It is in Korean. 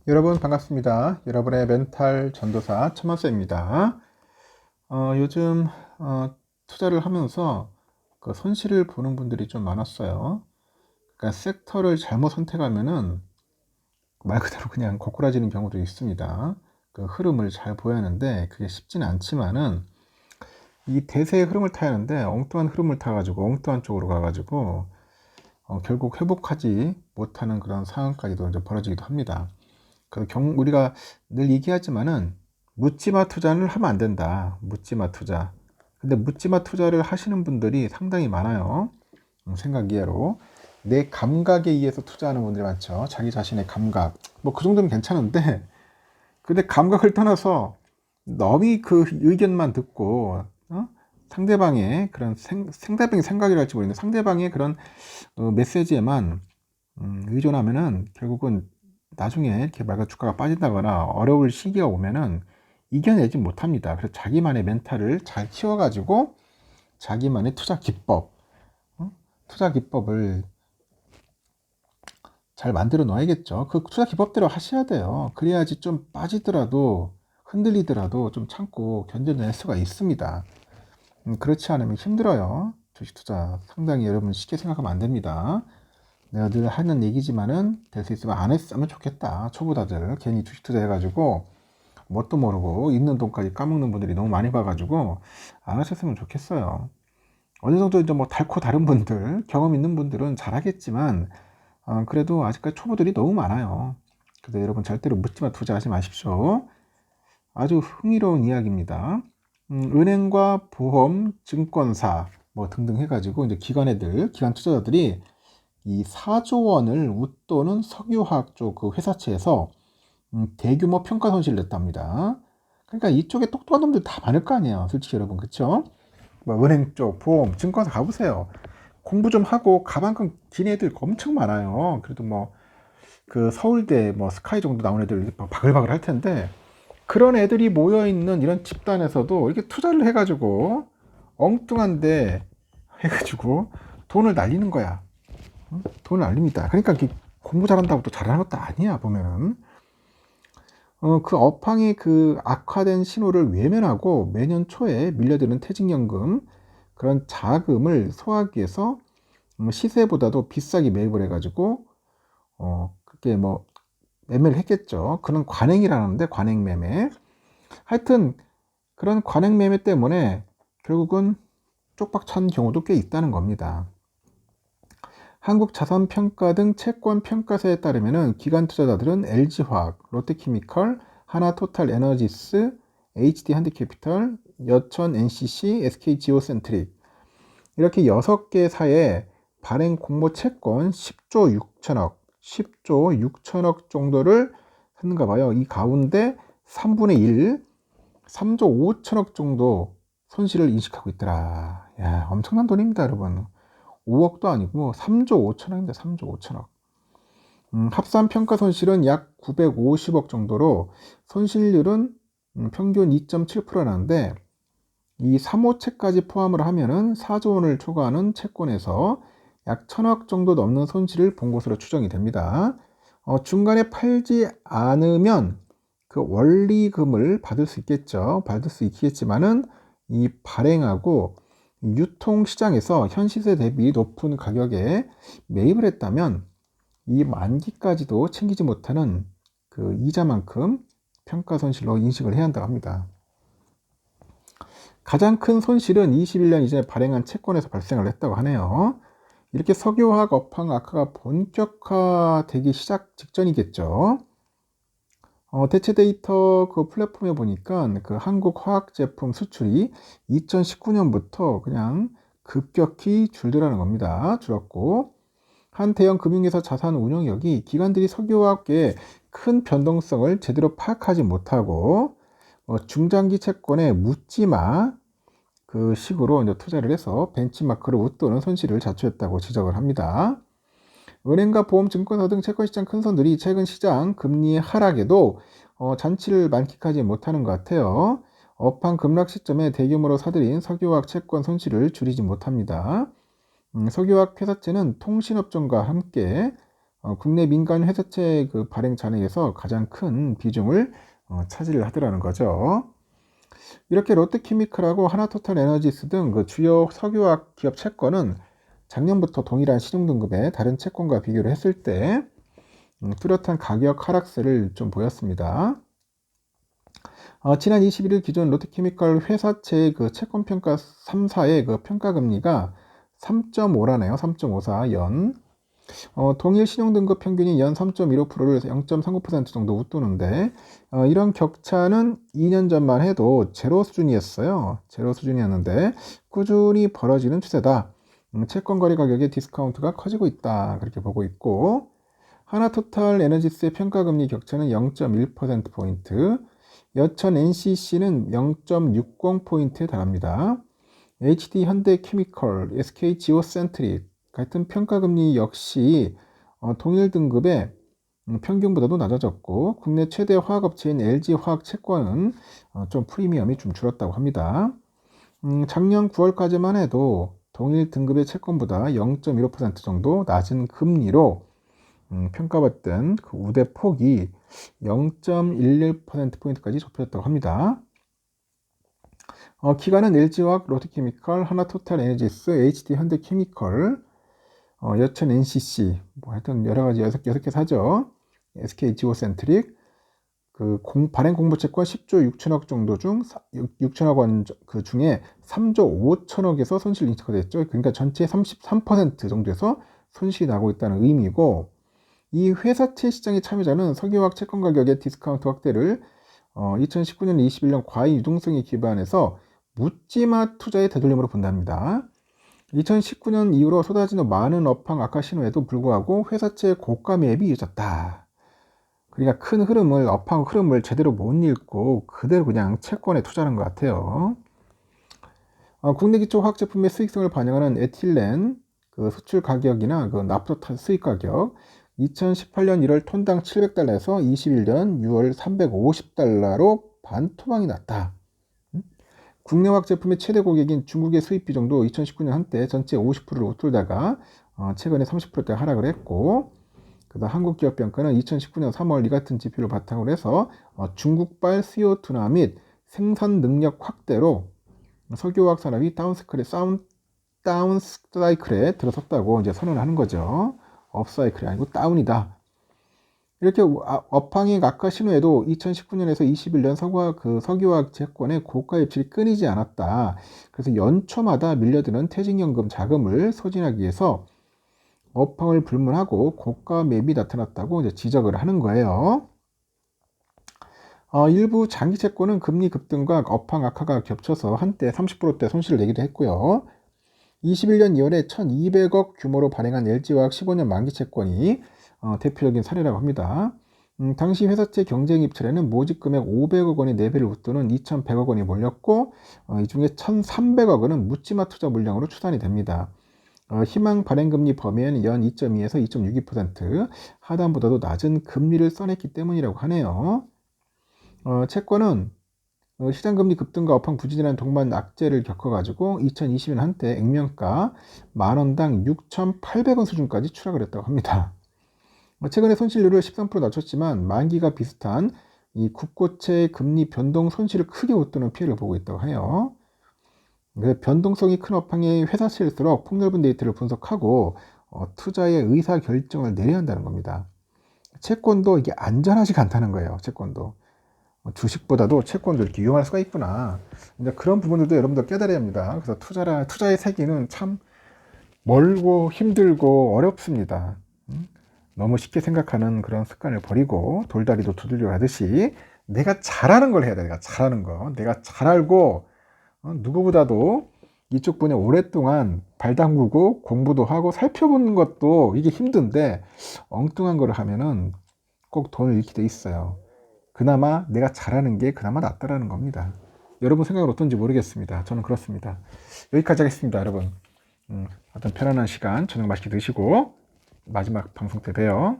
여러분 반갑습니다. 여러분의 멘탈 전도사 천만세입니다. 요즘 투자를 하면서 그 손실을 보는 분들이 좀 많았어요. 그러니까 섹터를 잘못 선택하면은 말 그대로 그냥 고꾸라지는 경우도 있습니다. 그 흐름을 잘 보여야 하는데 그게 쉽지는 않지만은 이 대세의 흐름을 타야 하는데 엉뚱한 흐름을 타가지고 엉뚱한 쪽으로 가가지고 결국 회복하지 못하는 그런 상황까지도 이제 벌어지기도 합니다. 우리가 늘 얘기하지만은 묻지마 투자를 하면 안 된다. 묻지마 투자. 근데 묻지마 투자를 하시는 분들이 상당히 많아요. 생각 이해로. 내 감각에 의해서 투자하는 분들이 많죠. 자기 자신의 감각. 뭐 그 정도는 괜찮은데, 근데 감각을 떠나서 너무 그 의견만 듣고, 상대방의 그런 상대방의 생각이랄지 모르겠는데 상대방의 그런 메시지에만 의존하면은 결국은 나중에 이렇게 말과 주가가 빠진다거나 어려울 시기가 오면은 이겨내지 못합니다. 그래서 자기만의 멘탈을 잘 키워가지고 자기만의 투자 기법을 잘 만들어 놔야겠죠. 그 투자 기법대로 하셔야 돼요. 그래야지 좀 빠지더라도 흔들리더라도 좀 참고 견뎌낼 수가 있습니다. 그렇지 않으면 힘들어요. 주식 투자 상당히 여러분 쉽게 생각하면 안 됩니다. 내가 늘 하는 얘기지만은 될 수 있으면 안 했으면 좋겠다. 초보자들 괜히 주식 투자해가지고 뭣도 모르고 있는 돈까지 까먹는 분들이 너무 많이 봐가지고 안 하셨으면 좋겠어요. 어느 정도 이제 뭐 달고 다른 분들 경험 있는 분들은 잘하겠지만 그래도 아직까지 초보들이 너무 많아요. 그래서 여러분 절대로 묻지마 투자하지 마십시오. 아주 흥미로운 이야기입니다. 은행과 보험, 증권사 뭐 등등 해가지고 이제 기관 투자자들이 이 4조 원을 웃도는 석유화학 쪽 그 회사채에서 대규모 평가 손실을 냈답니다. 그러니까 이쪽에 똑똑한 놈들 다 많을 거 아니에요. 솔직히 여러분, 그쵸? 뭐 은행 쪽, 보험, 증권사 가보세요. 공부 좀 하고 가만큼 긴 애들 엄청 많아요. 그래도 뭐 그 서울대 뭐 스카이 정도 나온 애들 바글바글 할 텐데 그런 애들이 모여 있는 이런 집단에서도 이렇게 투자를 해가지고 엉뚱한데 해가지고 돈을 날리는 거야. 돈을 날립니다. 그러니까 공부 잘한다고 또 잘하는 것도 아니야, 보면은. 그 업황의 그 악화된 신호를 외면하고 매년 초에 밀려드는 퇴직연금, 그런 자금을 소화하기 위해서 시세보다도 비싸게 매입을 해가지고, 그게 뭐, 매매를 했겠죠. 그런 관행이라는데, 관행매매. 하여튼, 그런 관행매매 때문에 결국은 쪽박 찬 경우도 꽤 있다는 겁니다. 한국자산평가 등 채권평가사에 따르면 기관 투자자들은 LG화학, 롯데케미컬, 하나토탈에너지스, HD현대캐피털, 여천 NCC, SK지오센트릭 이렇게 6개사에 발행 공모 채권 10조 6천억 정도를 샀는가 봐요. 이 가운데 3분의 1, 3조 5천억 정도 손실을 인식하고 있더라. 야, 엄청난 돈입니다, 여러분. 5억도 아니고 3조 5천억인데 3조 5천억. 합산 평가 손실은 약 950억 정도로 손실률은 평균 2.7%라는데 이 3호채까지 포함을 하면은 4조 원을 초과하는 채권에서 약 1000억 정도 넘는 손실을 본 것으로 추정이 됩니다. 중간에 팔지 않으면 그 원리금을 받을 수 있겠죠. 받을 수 있겠지만은 이 발행하고 유통시장에서 현 시세 대비 높은 가격에 매입을 했다면 이 만기까지도 챙기지 못하는 그 이자만큼 평가 손실로 인식을 해야 한다고 합니다. 가장 큰 손실은 21년 이전에 발행한 채권에서 발생을 했다고 하네요. 이렇게 석유화학 업황 악화가 본격화되기 시작 직전이겠죠. 대체 데이터 그 플랫폼에 보니까 그 한국 화학 제품 수출이 2019년부터 그냥 급격히 줄더라는 겁니다. 줄었고, 한 대형 금융회사 자산 운용력이 기관들이 석유화학계의 큰 변동성을 제대로 파악하지 못하고, 중장기 채권에 묻지마 그 식으로 이제 투자를 해서 벤치마크를 웃도는 손실을 자초했다고 지적을 합니다. 은행과 보험, 증권사 등 채권시장 큰 손들이 최근 시장 금리의 하락에도 잔치를 만끽하지 못하는 것 같아요. 업황 급락 시점에 대규모로 사들인 석유화학 채권 손실을 줄이지 못합니다. 석유화학 회사채는 통신업종과 함께 국내 민간 회사채 그 발행 잔액에서 가장 큰 비중을 차지를 하더라는 거죠. 이렇게 롯데케미칼하고 하나토탈에너지스 등 그 주요 석유화학 기업 채권은 작년부터 동일한 신용등급의 다른 채권과 비교를 했을 때 뚜렷한 가격 하락세를 좀 보였습니다. 지난 21일 기준 롯데케미칼 회사채 그 채권평가 3사의 그 평가금리가 3.5라네요. 3.54 연. 동일 신용등급 평균이 연 3.15%를 0.39% 정도 웃도는데 이런 격차는 2년 전만 해도 제로 수준이었어요. 제로 수준이었는데 꾸준히 벌어지는 추세다. 채권 거래 가격의 디스카운트가 커지고 있다. 그렇게 보고 있고 하나토탈 에너지스의 평가금리 격차는 0.1%포인트, 여천 NCC는 0.60포인트에 달합니다. HD 현대케미컬, SK 지오센트릭 같은 평가금리 역시 동일 등급의 평균보다도 낮아졌고 국내 최대 화학업체인 LG화학 채권은 좀 프리미엄이 좀 줄었다고 합니다. 작년 9월까지만 해도 동일 등급의 채권보다 0.15% 정도 낮은 금리로 평가받던 그 우대 폭이 0.11%포인트까지 좁혀졌다고 합니다. 기관은 LG화학, 롯데케미칼, 하나토탈에너지스, HD 현대케미컬, 여천 NCC, 뭐 하여튼 여러 가지 6개 사죠. SK 지오센트릭, 발행 공모채권 10조 6천억 정도 중 6천억 원 그 중에 3조 5천억에서 손실 인식가 됐죠. 그러니까 전체 33% 정도에서 손실이 나고 있다는 의미고 이 회사채 시장의 참여자는 석유화학 채권 가격의 디스카운트 확대를 2019년 21년 과잉 유동성에 기반해서 묻지마 투자의 되돌림으로 본답니다. 2019년 이후로 쏟아지는 많은 업황 악화 신호에도 불구하고 회사채 고가 매입이 이어졌다. 그러니까 큰 흐름을 업황 흐름을 제대로 못 읽고 그대로 그냥 채권에 투자하는 것 같아요. 국내 기초 화학 제품의 수익성을 반영하는 에틸렌 그 수출 가격이나 그 납부터 수익 가격 2018년 1월 톤당 700달러에서 21년 6월 350달러로 반토막이 났다. 국내 화학 제품의 최대 고객인 중국의 수입 비중도 2019년 한때 전체 50%를 웃돌다가 최근에 30%대 하락을 했고 그다음 한국 기업 평가는 2019년 3월 이 같은 지표를 바탕으로 해서 중국발 CO2나 및 생산 능력 확대로 석유화학 산업이 다운 사이클에 들어섰다고 이제 선언하는 거죠. 업 사이클이 아니고 다운이다. 이렇게 업황의 악화 신호에도 2019년에서 21년 석유화학 채권의 고가 입출이 끊이지 않았다. 그래서 연초마다 밀려드는 퇴직연금 자금을 소진하기 위해서 업황을 불문하고 고가 매입이 나타났다고 이제 지적을 하는 거예요. 일부 장기 채권은 금리 급등과 업황 악화가 겹쳐서 한때 30%대 손실을 내기도 했고요. 21년 2월에 1200억 규모로 발행한 LG화학 15년 만기 채권이 대표적인 사례라고 합니다. 당시 회사채 경쟁 입찰에는 모집 금액 500억 원의 4배를 웃도는 2100억 원이 몰렸고 이 중에 1300억 원은 묻지마 투자 물량으로 추산이 됩니다. 희망 발행금리 범위에는 연 2.2에서 2.62% 하단보다도 낮은 금리를 써냈기 때문이라고 하네요. 채권은 시장금리 급등과 업황 부진이라는 동반 악재를 겪어가지고 2020년 한때 액면가 만원당 6,800원 수준까지 추락을 했다고 합니다. 최근에 손실률을 13% 낮췄지만 만기가 비슷한 이 국고채 금리 변동 손실을 크게 웃도는 피해를 보고 있다고 해요. 변동성이 큰 업황의 회사채일수록 폭넓은 데이터를 분석하고 투자의 의사 결정을 내려야 한다는 겁니다. 채권도 이게 안전하지가 않다는 거예요. 채권도. 주식보다도 채권도 이렇게 위험할 수가 있구나. 이제 그런 부분들도 여러분들 깨달아야 합니다. 그래서 투자의 세계는 참 멀고 힘들고 어렵습니다. 너무 쉽게 생각하는 그런 습관을 버리고 돌다리도 두들겨 가듯이 내가 잘하는 걸 해야 돼. 내가 잘하는 거. 내가 잘 알고 누구보다도 이쪽 분야에 오랫동안 발 담그고 공부도 하고 살펴보는 것도 이게 힘든데 엉뚱한 거를 하면은 꼭 돈을 잃게 돼 있어요. 그나마 내가 잘하는 게 그나마 낫다라는 겁니다. 여러분 생각은 어떤지 모르겠습니다. 저는 그렇습니다. 여기까지 하겠습니다, 여러분. 어떤 편안한 시간 저녁 맛있게 드시고 마지막 방송 때 봬요.